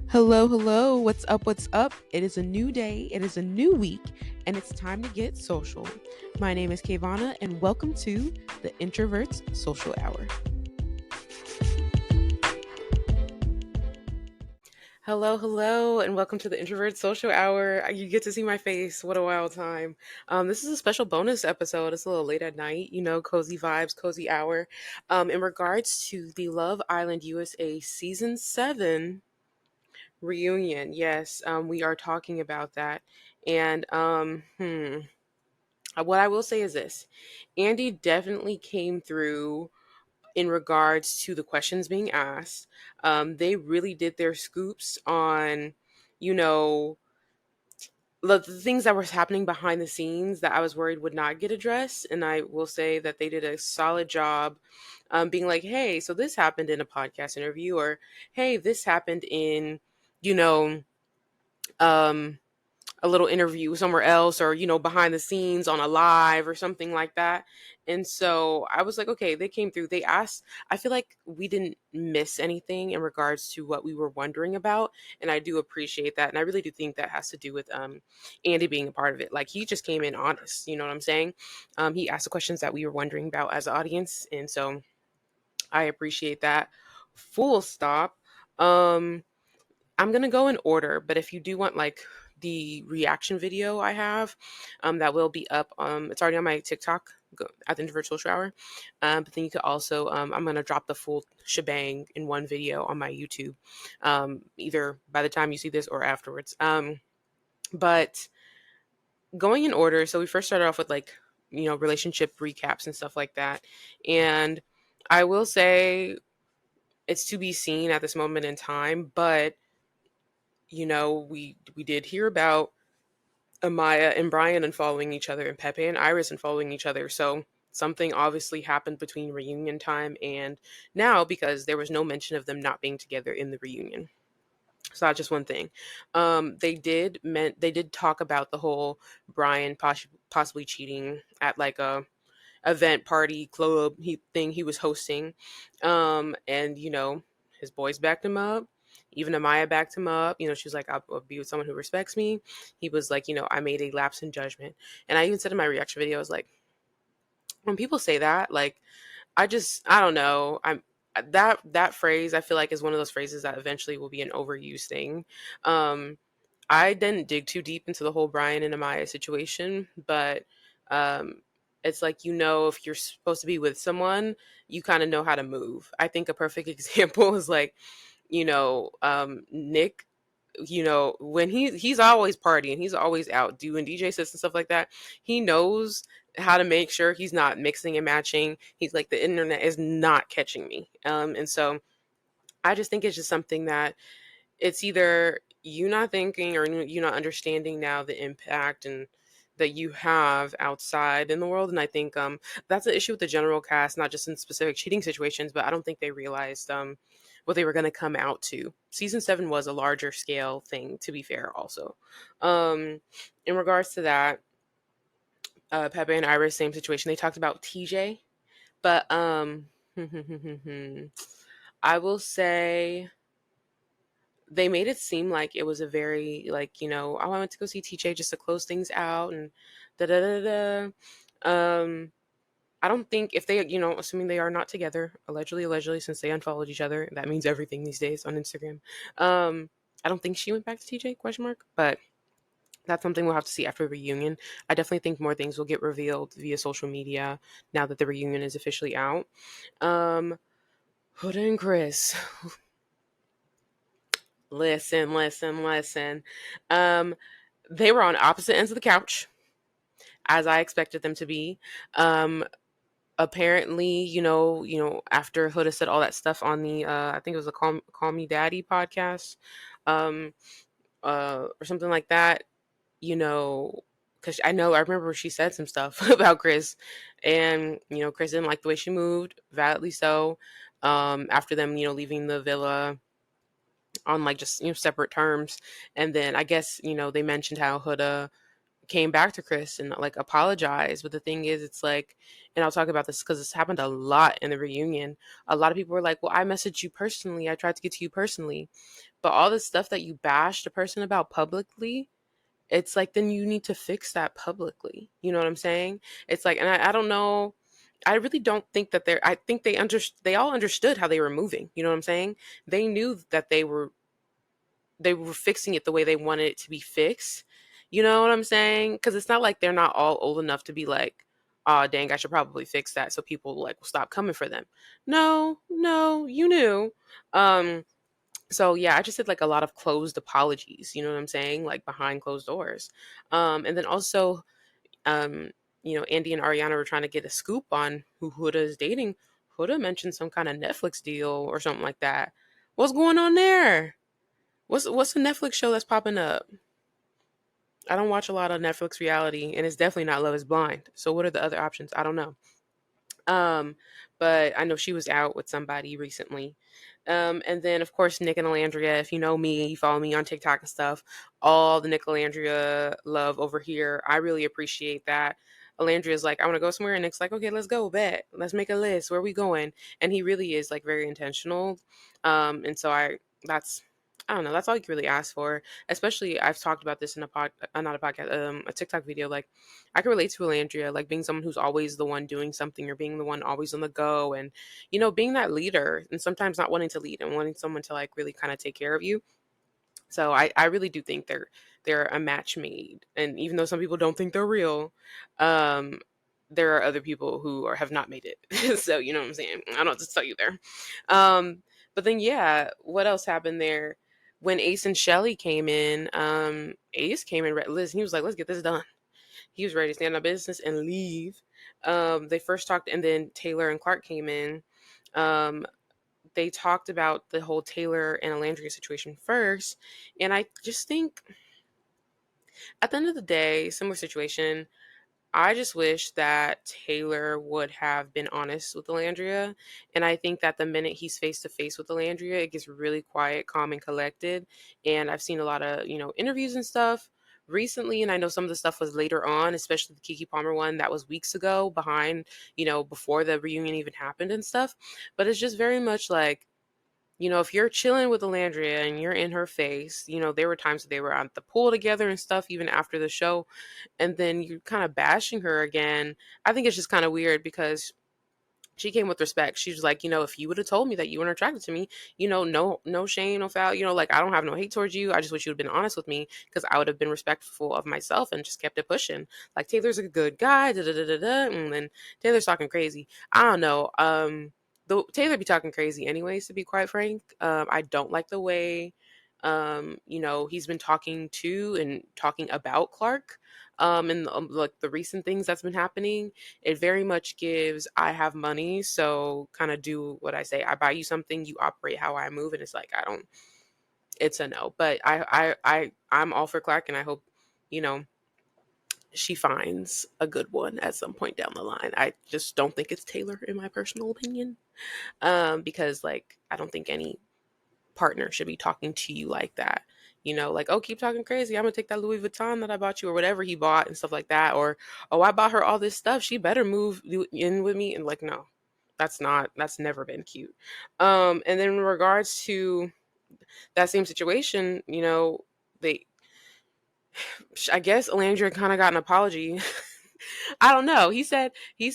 Hello, hello. What's up? What's up? It is a new day, it is a new week, and it's time to get social. My name is Kayvana, and welcome to the Introvert's Social Hour. Hello, hello, and welcome to the Introvert Social Hour. You get to see my face. What a wild time. This is a special bonus episode. It's a little late at night, cozy vibes, cozy hour. In regards to the Love Island USA Season 7 reunion, yes, we are talking about that. And what I will say is this: Andy definitely came through in regards to the questions being asked. They really did their scoops on, you know, the things that were happening behind the scenes that I was worried would not get addressed. And I will say that they did a solid job being like, hey, so this happened in a podcast interview, or hey, this happened in, you know, um, a little interview somewhere else, or behind the scenes on a live or something like that. And so I was like, okay, they came through, they asked. I feel like we didn't miss anything in regards to what we were wondering about, and I do appreciate that. And I really do think that has to do with Andy being a part of it. Like, he just came in honest, you know what I'm saying? He asked the questions that we were wondering about as an audience, and so I appreciate that. Full stop. I'm gonna go in order, but if you do want like the reaction video I have, that will be up. It's already on my TikTok at the Introvert Social Hour. But then you could also, I'm gonna drop the full shebang in one video on my YouTube, either by the time you see this or afterwards. But going in order, so we first started off with like relationship recaps and stuff like that, and I will say it's to be seen at this moment in time, but we did hear about Amaya and Brian unfollowing each other, and Pepe and Iris unfollowing each other. So something obviously happened between reunion time and now, because there was no mention of them not being together in the reunion. So that's just one thing. They did talk about the whole Brian possibly cheating at like a event party club he was hosting, and his boys backed him up. Even Amaya backed him up. She was like, I'll be with someone who respects me. He was like, I made a lapse in judgment. And I even said in my reaction video, I was like, when people say that, like, I don't know. That phrase, I feel like, is one of those phrases that eventually will be an overused thing. Um, I didn't dig too deep into the whole Brian and Amaya situation, but it's like, if you're supposed to be with someone, you kind of know how to move. I think a perfect example is like, Nick. When he's always partying, he's always out doing DJ sets and stuff like that. He knows how to make sure he's not mixing and matching. He's like, the internet is not catching me, and so I just think it's just something that it's either you not thinking or you not understanding now the impact and that you have outside in the world. And I think that's an issue with the general cast, not just in specific cheating situations, but I don't think they realized what they were going to come out to. Season 7 was a larger scale thing, to be fair. Also, in regards to that, Pepe and Iris, same situation. They talked about TJ, but I will say they made it seem like it was a very, like, oh, I went to go see TJ just to close things out and da da da da. I don't think, if they, assuming they are not together, allegedly, since they unfollowed each other, that means everything these days on Instagram. I don't think she went back to TJ, question mark, but that's something we'll have to see after the reunion. I definitely think more things will get revealed via social media now that the reunion is officially out. Huda and Chris. Listen. Um, they were on opposite ends of the couch, as I expected them to be. Um, Apparently, after Huda said all that stuff on the, I think it was a Call Me Daddy podcast, um, or something like that, because I remember she said some stuff about Chris, and Chris didn't like the way she moved, validly so. After them, leaving the villa on like just separate terms, and then I guess they mentioned how Huda came back to Chris and like apologized. But the thing is, it's like, and I'll talk about this because this happened a lot in the reunion. A lot of people were like, well, I messaged you personally. I tried to get to you personally. But all the stuff that you bashed a person about publicly, it's like, then you need to fix that publicly. You know what I'm saying? It's like, and I don't know. I really don't think that I think they all understood how they were moving. You know what I'm saying? They knew that they were fixing it the way they wanted it to be fixed. You know what I'm saying? Because it's not like they're not all old enough to be like, oh, dang, I should probably fix that so people like will stop coming for them. No, no, you knew. Um, so yeah, I just did like a lot of closed apologies. You know what I'm saying? Like behind closed doors. And then also, um, Andy and Ariana were trying to get a scoop on who Huda is dating. Huda mentioned some kind of Netflix deal or something like that. What's going on there? What's the Netflix show that's popping up? I don't watch a lot of Netflix reality, and it's definitely not Love Is Blind. So what are the other options? I don't know. Um, but I know she was out with somebody recently. And then of course Nick and Alandria. If you know me, you follow me on TikTok and stuff. All the Nick Alandria love over here. I really appreciate that. Alandria's like, I want to go somewhere, and Nick's like, okay, let's go. Bet. Let's make a list. Where are we going? And he really is like very intentional. And so I don't know. That's all you can really ask for. Especially, I've talked about this in not a podcast, a TikTok video. Like, I can relate to Alandria, like being someone who's always the one doing something or being the one always on the go, and being that leader, and sometimes not wanting to lead and wanting someone to like really kind of take care of you. So I really do think they're a match made, and even though some people don't think they're real, um, there are other people who have not made it. So you know what I'm saying. I don't have to tell you there. But then yeah, what else happened there? When Ace and Shelly came in, Ace came in Liz, and he was like, "Let's get this done." He was ready to stand on business and leave. They first talked, and then Taylor and Clark came in. Um, they talked about the whole Taylor and Alandria situation first. And I just think at the end of the day, similar situation, I just wish that Taylor would have been honest with Alandria. And I think that the minute he's face to face with Alandria, it gets really quiet, calm, and collected. And I've seen a lot of, interviews and stuff recently. And I know some of the stuff was later on, especially the Kiki Palmer one that was weeks ago behind, before the reunion even happened and stuff. But it's just very much like, if you're chilling with Alandria and you're in her face, there were times that they were at the pool together and stuff, even after the show, and then you're kind of bashing her again. I think it's just kind of weird because she came with respect. She was like, if you would have told me that you weren't attracted to me, no shame, no foul, like I don't have no hate towards you. I just wish you would have been honest with me because I would have been respectful of myself and just kept it pushing. Like Taylor's a good guy, da da da da da, and then Taylor's talking crazy. I don't know. The Taylor be talking crazy anyways, to be quite frank. I don't like the way he's been talking to and talking about Clark. And like the recent things that's been happening, it very much gives I have money, so kind of do what I say. I buy you something, you operate how I move, and it's like I don't. It's a no, but I'm all for Clark, and I hope you know she finds a good one at some point down the line. I just don't think it's Taylor, in my personal opinion, because like I don't think any partner should be talking to you like that. Like, oh, keep talking crazy. I'm gonna take that Louis Vuitton that I bought you or whatever he bought and stuff like that. Or, oh, I bought her all this stuff. She better move in with me. And like, no, that's never been cute. And then in regards to that same situation, they, I guess Alandria kind of got an apology. I don't know. He said, he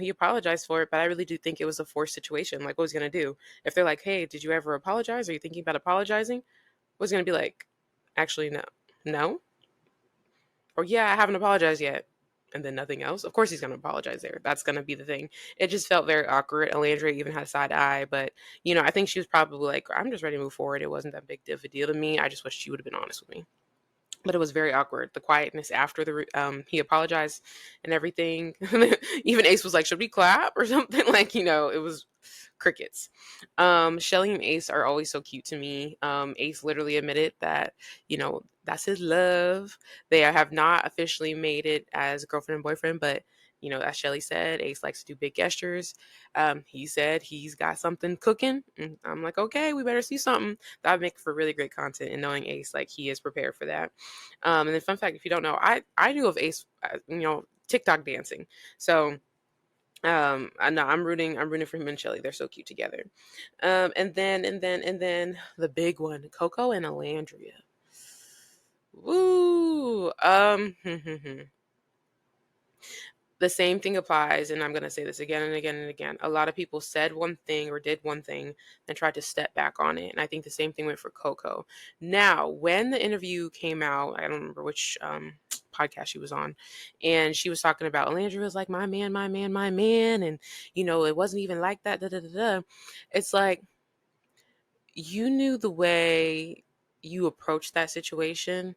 apologized for it, but I really do think it was a forced situation. Like, what was he gonna do? If they're like, hey, did you ever apologize? Are you thinking about apologizing? What's he gonna be like? Actually, no. No? Or yeah, I haven't apologized yet. And then nothing else. Of course he's gonna apologize there. That's gonna be the thing. It just felt very awkward. Alandria even had a side eye, but I think she was probably like, I'm just ready to move forward. It wasn't that big of a deal to me. I just wish she would have been honest with me. But it was very awkward. The quietness after he apologized and everything. Even Ace was like, "Should we clap or something?" Like, it was crickets. Shelly and Ace are always so cute to me. Ace literally admitted that that's his love. They have not officially made it as girlfriend and boyfriend, but As Shelly said, Ace likes to do big gestures. He said he's got something cooking. And I'm like, okay, we better see something. That would make for really great content. And knowing Ace, like he is prepared for that. And then fun fact, if you don't know, I knew of Ace, TikTok dancing. So I know I'm rooting for him and Shelly. They're so cute together. And then the big one, Coco and Alandria. Woo. The same thing applies, and I'm going to say this again and again and again. A lot of people said one thing or did one thing and tried to step back on it. And I think the same thing went for Coco. Now, when the interview came out, I don't remember which podcast she was on, and she was talking about Alandria was like, my man, my man, my man. And, it wasn't even like that. Da, da, da, da. It's like, you knew the way you approached that situation,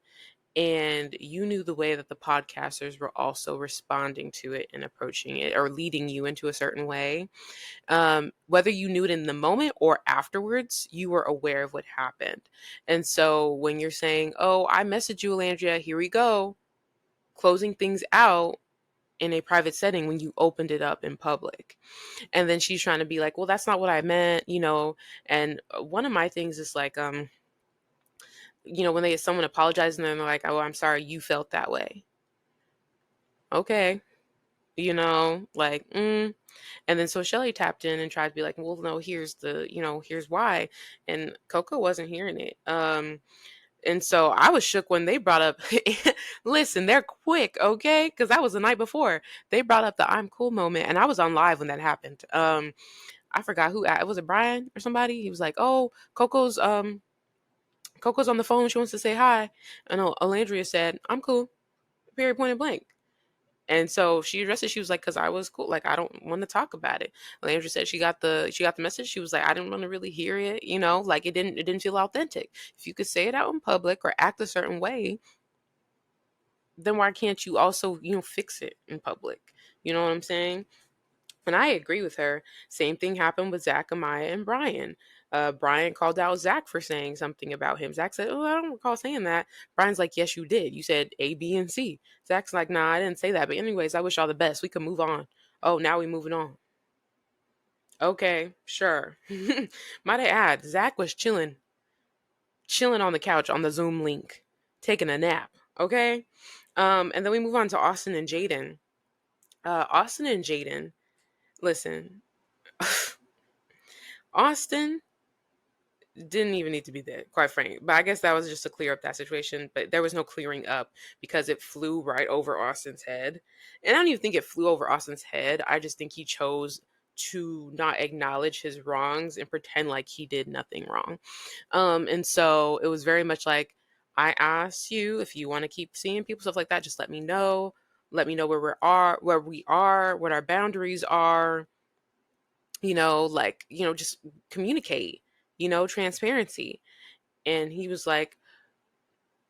and you knew the way that the podcasters were also responding to it and approaching it or leading you into a certain way. Whether you knew it in the moment or afterwards, you were aware of what happened. And so when you're saying, oh, I messaged you, Alandria, here we go, closing things out in a private setting when you opened it up in public. And then she's trying to be like, well, that's not what I meant, And one of my things is like, when someone apologizes and they're like, oh, I'm sorry you felt that way. Okay. And then so Shelly tapped in and tried to be like, well, no, here's why. And Coco wasn't hearing it. And so I was shook when they brought up, listen, they're quick, okay? Because that was the night before. They brought up the I'm cool moment, and I was on live when that happened. I forgot who, was it Brian or somebody? He was like, oh, Coco's on the phone. She wants to say hi. And Alandria said, I'm cool, period, point and blank. And so she addressed it. She was like, "Cause I was cool. Like I don't want to talk about it." Landry said she got the message. She was like, "I didn't want to really hear it. Like it didn't feel authentic. If you could say it out in public or act a certain way, then why can't you also fix it in public? You know what I'm saying?" And I agree with her. Same thing happened with Zach, Amaya, and Brian. Brian called out Zach for saying something about him. Zach said, oh, I don't recall saying that. Brian's like, yes, you did. You said A, B, and C. Zach's like, nah, I didn't say that. But anyways, I wish y'all the best. We can move on. Oh, now we moving on. Okay, sure. Might I add, Zach was chilling on the couch on the Zoom link, taking a nap. Okay. And then we move on to Austin and Jaden. Austin and Jaden, listen, Austin didn't even need to be there, quite frankly. But I guess that was just to clear up that situation. But there was no clearing up because it flew right over Austin's head. And I don't even think it flew over Austin's head. I just think he chose to not acknowledge his wrongs and pretend like he did nothing wrong. And so it was very much like, I asked you if you want to keep seeing people, stuff like that, just let me know. Let me know where we are, what our boundaries are, just communicate, transparency. And he was like,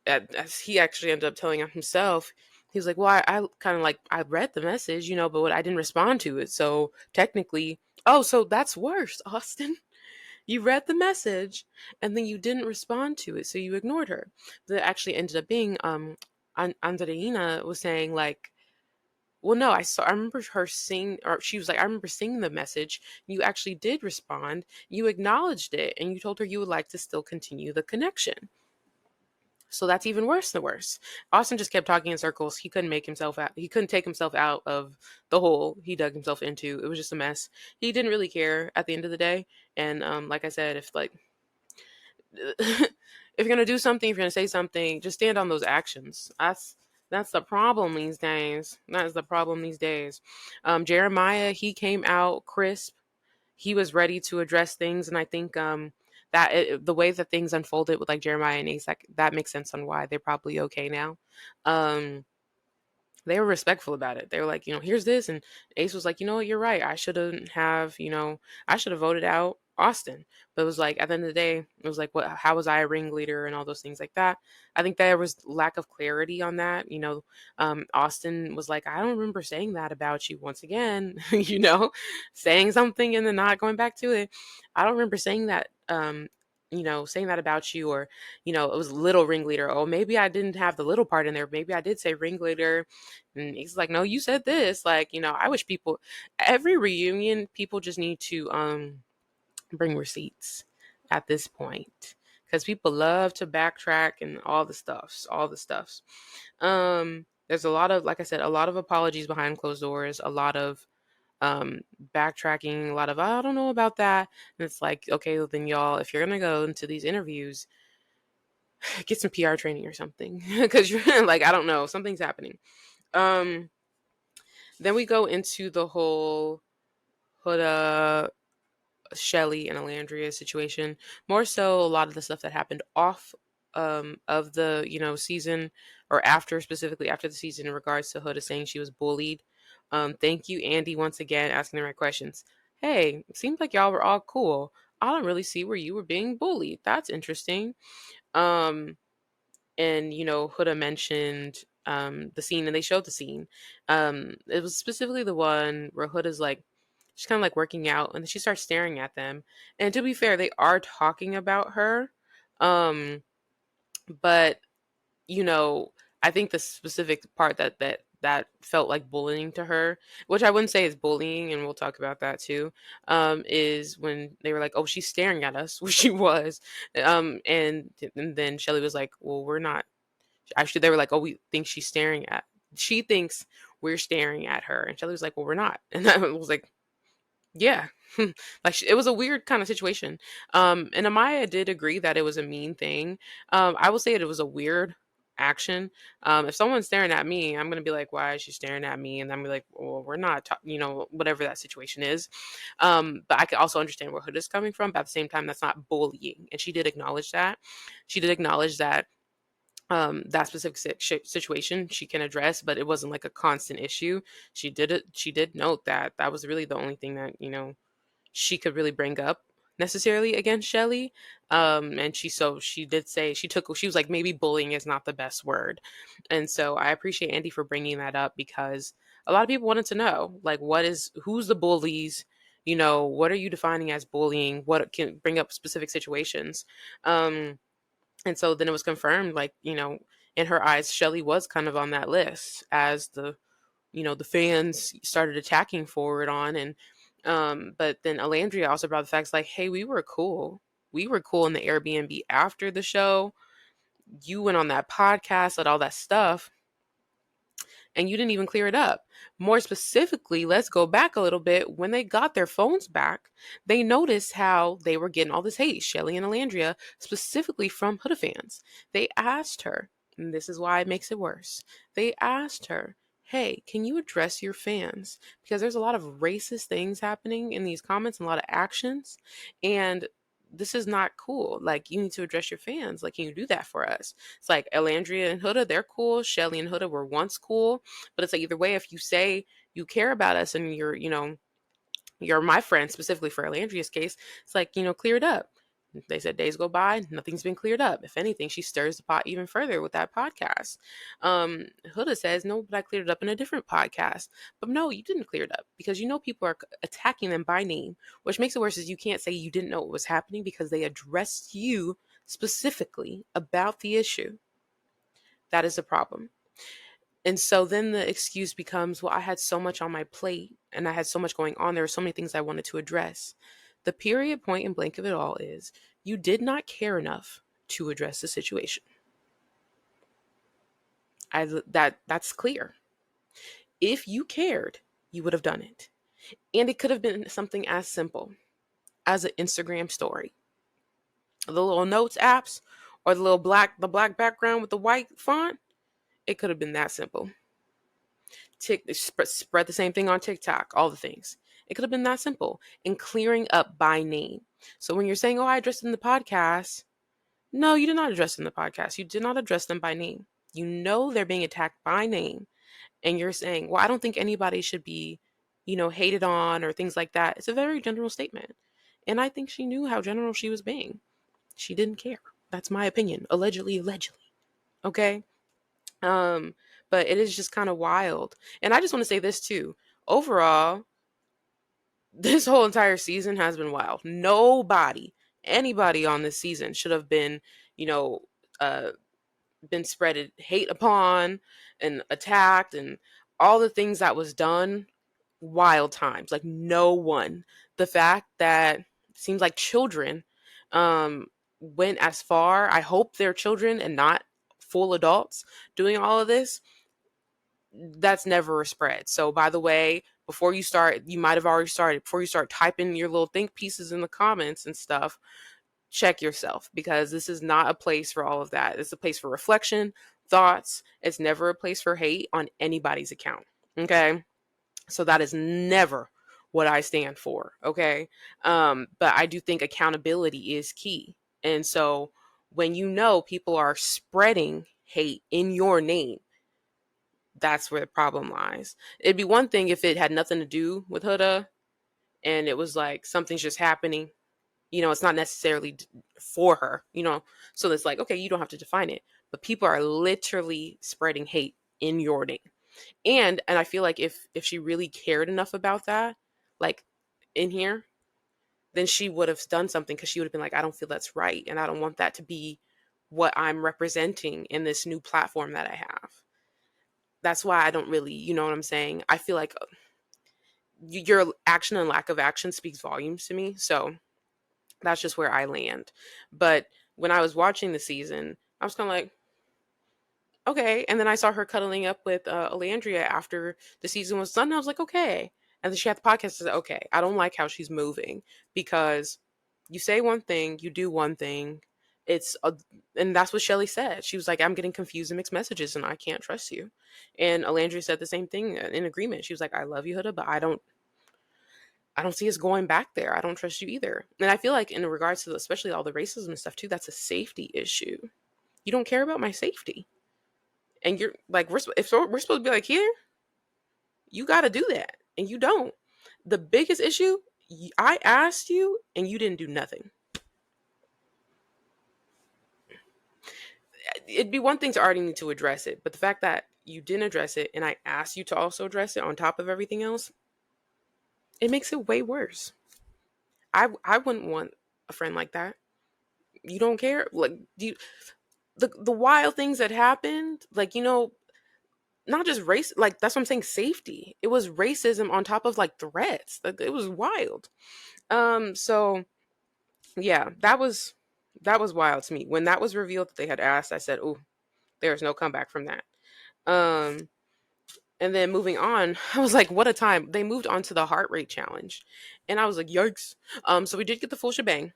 as he actually ended up telling himself, he was like, well, I kind of like, I read the message, but I didn't respond to it. So technically, oh, so that's worse, Austin. You read the message and then you didn't respond to it. So you ignored her. That actually ended up being, Andreina was saying like, well, no, I remember her seeing, or she was like, I remember seeing the message. You actually did respond. You acknowledged it, and you told her you would like to still continue the connection. So that's even worse than worse. Austin just kept talking in circles. He couldn't make himself out. He couldn't take himself out of the hole he dug himself into. It was just a mess. He didn't really care at the end of the day. And like I said, if you're gonna do something, if you're gonna say something, just stand on those actions. That's the problem these days. That is the problem these days. Jeremiah, he came out crisp. He was ready to address things, and I think the way that things unfolded with like Jeremiah and Ace, like, that makes sense on why they're probably okay now. Um, they were respectful about it. They were like, here's this. And Ace was like, you're right. I should have voted out Austin. But it was like, at the end of the day, it was like, how was I a ringleader and all those things like that. I think there was lack of clarity on that. Austin was like, I don't remember saying that about you once again, saying something and then not going back to it. I don't remember saying that. saying that about you, or, it was little ringleader. Oh, maybe I didn't have the little part in there. Maybe I did say ringleader. And he's like, no, you said this. Like, I wish people, every reunion, people just need to bring receipts at this point. Because people love to backtrack and all the stuffs. There's a lot of, like I said, a lot of apologies behind closed doors, a lot of backtracking, a lot of I don't know about that. And it's like, okay, well, then y'all, if you're gonna go into these interviews, get some PR training or something. Because you're like, I don't know, something's happening. um then we go into the whole Huda, Shelly, and Alandria situation. More so a lot of the stuff that happened off of the season, or after, specifically after the season, in regards to Huda saying she was bullied. Thank you, Andy, once again, asking the right questions. Hey, it seems like y'all were all cool. I don't really see where you were being bullied. That's interesting. Um, and Huda mentioned the scene, and they showed the scene. It was specifically the one where Huda's like, she's kind of like working out, and then she starts staring at them. And to be fair, they are talking about her. um but you know I think the specific part that felt like bullying to her, which I wouldn't say is bullying, and we'll talk about that too, is when they were like, oh, she's staring at us, which she was. And then Shelly was like, well, we're not. Actually, they were like, oh, we think she thinks we're staring at her. And Shelly was like, well, we're not. And I was like, yeah. Like, it was a weird kind of situation. And Amaya did agree that it was a mean thing. I will say it was a weird action. If someone's staring at me, I'm gonna be like, why is she staring at me? And I'm gonna be like, well, we're not whatever that situation is. But I can also understand where Hood is coming from, but at the same time, that's not bullying. And she did acknowledge that. She did acknowledge that that specific situation she can address, but it wasn't like a constant issue. She did note that that was really the only thing that she could really bring up necessarily against Shelly. And she did say she was like, maybe bullying is not the best word. And so I appreciate Andy for bringing that up, because a lot of people wanted to know, like, who's the bullies, what are you defining as bullying, what can bring up specific situations. And so then it was confirmed, like, in her eyes, Shelly was kind of on that list, as the fans started attacking forward on. And but then Alandria also brought the facts, like, hey, we were cool. We were cool in the Airbnb after the show. You went on that podcast, and all that stuff, and you didn't even clear it up. More specifically, let's go back a little bit. When they got their phones back, they noticed how they were getting all this hate, Shelly and Alandria, specifically from Huda fans. They asked her, and this is why it makes it worse. They asked her, hey, can you address your fans? Because there's a lot of racist things happening in these comments and a lot of actions. And this is not cool. Like, you need to address your fans. Like, can you do that for us? It's like Elandria and Huda, they're cool. Shelly and Huda were once cool. But it's like, either way, if you say you care about us and you're my friend, specifically for Elandria's case, it's like, clear it up. They said days go by, nothing's been cleared up. If anything, she stirs the pot even further with that podcast. Huda says, no, but I cleared it up in a different podcast. But no, you didn't clear it up, because people are attacking them by name, which makes it worse, is you can't say you didn't know what was happening, because they addressed you specifically about the issue. That is a problem. And so then the excuse becomes, well, I had so much on my plate and I had so much going on. There were so many things I wanted to address. The period, point and blank of it all is, you did not care enough to address the situation. That's clear. If you cared, you would have done it. And it could have been something as simple as an Instagram story. The little notes apps, or the black background with the white font. It could have been that simple. Spread the same thing on TikTok, all the things. It could have been that simple, and clearing up by name. So when you're saying, oh, I addressed it in the podcast, no, you did not address it in the podcast. You did not address them by name. You know they're being attacked by name, and you're saying, well, I don't think anybody should be, hated on or things like that. It's a very general statement. And I think she knew how general she was being. She didn't care. That's my opinion. Allegedly. Okay? But it is just kind of wild. And I just want to say this too. Overall, this whole entire season has been wild. Nobody anybody on this season should have been, you know, uh, been spreaded hate upon and attacked and all the things that was done. Wild times. Like no one. The fact that seems like children um went as far. I hope they're children and not full adults doing all of this. That's never a spread. So by the way, before you start, you might have already started, before you start typing your little think pieces in the comments and stuff, check yourself, because this is not a place for all of that. It's a place for reflection, thoughts. It's never a place for hate on anybody's account. Okay? So that is never what I stand for. Okay? But I do think accountability is key. And so when you know people are spreading hate in your name, that's where the problem lies. It'd be one thing if it had nothing to do with Huda and it was like something's just happening. It's not necessarily for her, so it's like, okay, you don't have to define it. But people are literally spreading hate in your name. And I feel like if she really cared enough about that, like in here, then she would have done something, because she would have been like, I don't feel that's right. And I don't want that to be what I'm representing in this new platform that I have. That's why I don't really, you know what I'm saying? I feel like your action and lack of action speaks volumes to me. So that's just where I land. But when I was watching the season, I was kind of like, okay. And then I saw her cuddling up with Alandria after the season was done. And I was like, okay. And then she had the podcast. I said, okay, I don't like how she's moving, because you say one thing, you do one thing. And that's what Shelly said. She was like, I'm getting confused and mixed messages, and I can't trust you. And Alandria said the same thing in agreement. She was like, I love you, Huda, but I don't see us going back there. I don't trust you either. And I feel like in regards to especially all the racism and stuff too, that's a safety issue. You don't care about my safety. And you're like, we're supposed to be like, here, you got to do that. And you don't. The biggest issue, I asked you and you didn't do nothing. It'd be one thing to already need to address it, but the fact that you didn't address it and I asked you to also address it on top of everything else, it makes it way worse. I wouldn't want a friend like that. You don't care. Like, the wild things that happened, like, not just race, like, that's what I'm saying, safety. It was racism on top of like threats. Like, it was wild. So yeah, that was wild to me. When that was revealed that they had asked, I said, oh, there's no comeback from that. Um and then moving on, I was like, what a time. They moved on to the heart rate challenge. And I was like, yikes. So we did get the full shebang.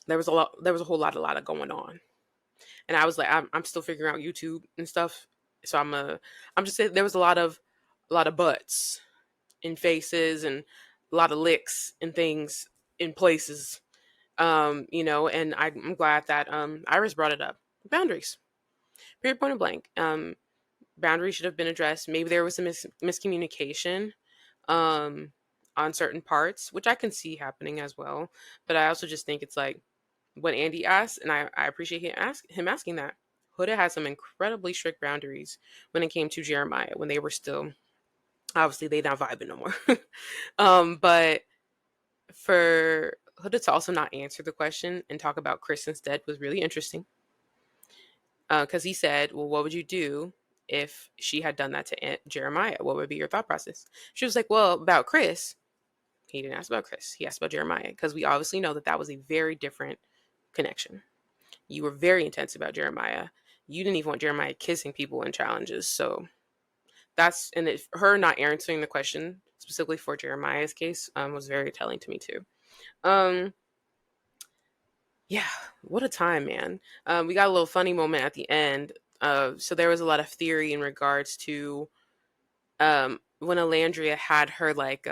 There was a whole lot of going on. And I was like, I'm still figuring out YouTube and stuff. So I'm just saying there was a lot of butts in faces and a lot of licks and things in places. And I'm glad that Iris brought it up. Boundaries. Period, point of blank. Boundaries should have been addressed. Maybe there was some miscommunication um on certain parts, which I can see happening as well. But I also just think it's like, when Andy asked, and I appreciate him asking that. Huda had some incredibly strict boundaries when it came to Jeremiah, when they were still, obviously they not vibing no more. But for Huda to also not answer the question and talk about Chris instead was really interesting. Because he said, well, what would you do if she had done that to Jeremiah? What would be your thought process? She was like, well, about Chris, he didn't ask about Chris. He asked about Jeremiah, because we obviously know that was a very different connection. You were very intense about Jeremiah. You didn't even want Jeremiah kissing people in challenges. So her not answering the question specifically for Jeremiah's case was very telling to me too. Yeah, what a time, man. We got a little funny moment at the end. So there was a lot of theory in regards to when Alandria had her like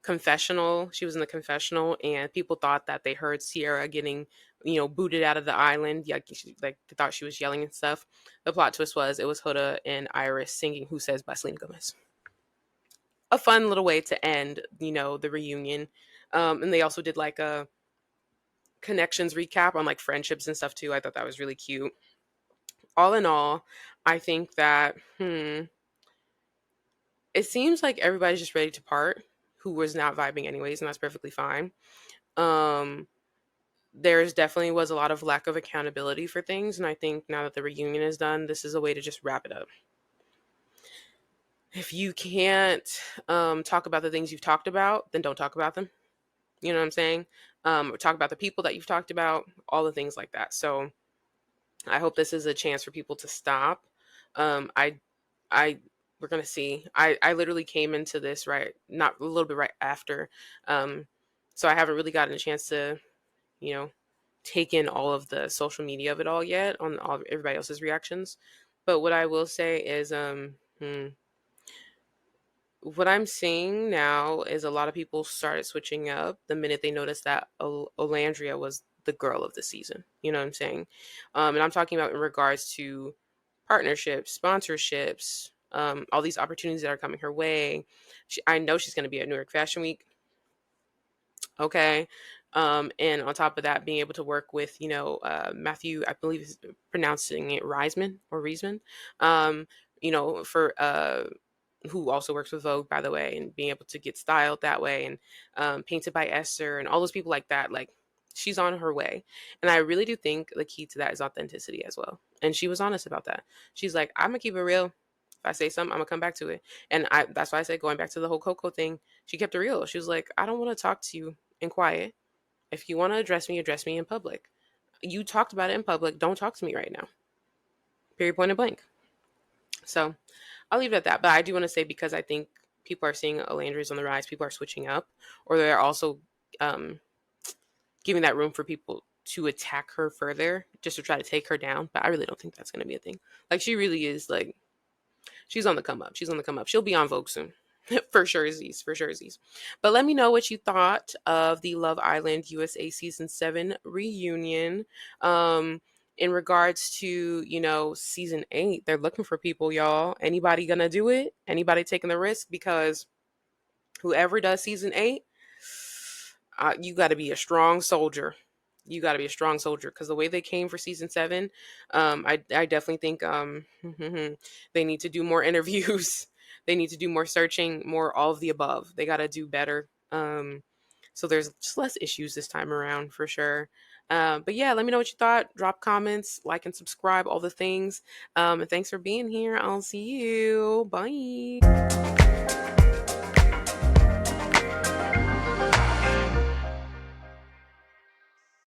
confessional. She was in the confessional, and people thought that they heard Sierra getting, booted out of the island. Like, they thought she was yelling and stuff. The plot twist was it was Huda and Iris singing "Who Says" by Selena Gomez. A fun little way to end, the reunion. And they also did like a connections recap on like friendships and stuff too. I thought that was really cute. All in all, I think that it seems like everybody's just ready to part. who was not vibing anyways, and that's perfectly fine. Um, there's definitely was a lot of lack of accountability for things, and I think now that the reunion is done, this is a way to just wrap it up. If you can't talk about the things you've talked about, then don't talk about them. You know what I'm saying? Or talk about the people that you've talked about, all the things like that. So I hope this is a chance for people to stop. Um, I, I, we're gonna see. I literally came into this right, not a little bit right after, um, so I haven't really gotten a chance to, you know, take in all of the social media of it all yet on all everybody else's reactions. But what I will say is, what I'm seeing now is a lot of people started switching up the minute they noticed that Olandria was the girl of the season. You know what I'm saying? And I'm talking about in regards to partnerships, sponsorships, all these opportunities that are coming her way. I know she's going to be at New York Fashion Week. Okay. And on top of that, being able to work with, Matthew, I believe is pronouncing it Reisman or Reisman, for who also works with Vogue, by the way, and being able to get styled that way, and painted by Esther and all those people like that. Like, she's on her way. And I really do think the key to that is authenticity as well. And she was honest about that. She's like, I'm gonna keep it real. If I say something, I'm gonna come back to it. And that's why I said, going back to the whole Coco thing, she kept it real. She was like, I don't want to talk to you in quiet. If you want to address me in public. You talked about it in public. Don't talk to me right now. Period, point and blank. So I'll leave it at that. But I do want to say, because I think people are seeing Alandria's on the rise, people are switching up, or they're also um, giving that room for people to attack her further just to try to take her down. But I really don't think that's going to be a thing. Like, she really is, like, she's on the come up. She's on the come up. She'll be on Vogue soon. For sure, Z's. For sure, Z's. But let me know what you thought of the Love Island USA Season 7 reunion. In regards to, Season 8, they're looking for people, y'all. Anybody gonna do it? Anybody taking the risk? Because whoever does Season 8, you got to be a strong soldier. You got to be a strong soldier, because the way they came for Season 7, I definitely think they need to do more interviews. They need to do more searching, more all of the above. They got to do better. So there's just less issues this time around, for sure. But yeah, let me know what you thought. Drop comments, like and subscribe, all the things. And thanks for being here. I'll see you. Bye.